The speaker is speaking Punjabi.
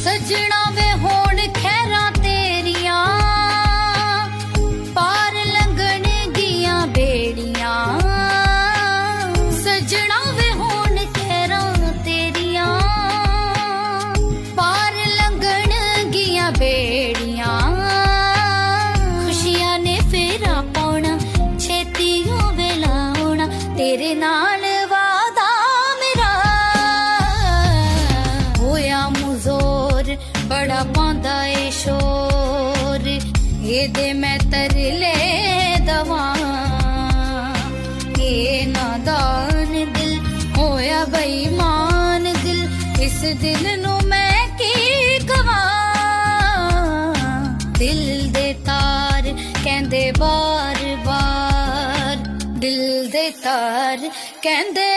ਸਜਣਾ ਵੇ ਹੋਣ ਖੈਰਾਂ ਤੇਰੀਆਂ, ਪਾਰ ਲੰਘਣ ਗੀਆਂ ਬੇੜੀਆਂ। ਸਜਣਾ ਵੇ ਹੋਣ ਖੈਰਾਂ ਤੇਰੀਆਂ, ਪਾਰ ਲੰਘਣ ਗੀਆਂ ਬੇੜੀਆਂ। ਖੁਸ਼ੀਆਂ ਨੇ ਫੇਰਾ ਪਾਉਣਾ, ਛੇਤੀ ਹੋਵੇ ਲਾਉਣਾ, ਤੇਰੇ ਨਾਲ ਵਾਦਾ ਮੇਰਾ। ਹੋਇਆ ਮੁਜ਼ੋਰ ਬੜਾ ਪਾਉਂਦਾ ਏ ਸ਼ੋਰ, ਇਹਦੇ ਮੈਂ ਤਰਲੇ ਦਵਾਂ। ਇਹ ਨਾਦਾਨ ਦਿਲ ਹੋਇਆ ਬੇਈਮਾਨ ਦਿਲ, ਇਸ ਦਿਲ ਨੂੰ ਮੈਂ ਕੀ ਕਵਾਂ। ਦਿਲ ਦੇ ਤਾਰ ਕਹਿੰਦੇ ਬਾਰ ਬਾਰ, ਦਿਲ ਦੇ ਤਾਰ ਕਹਿੰਦੇ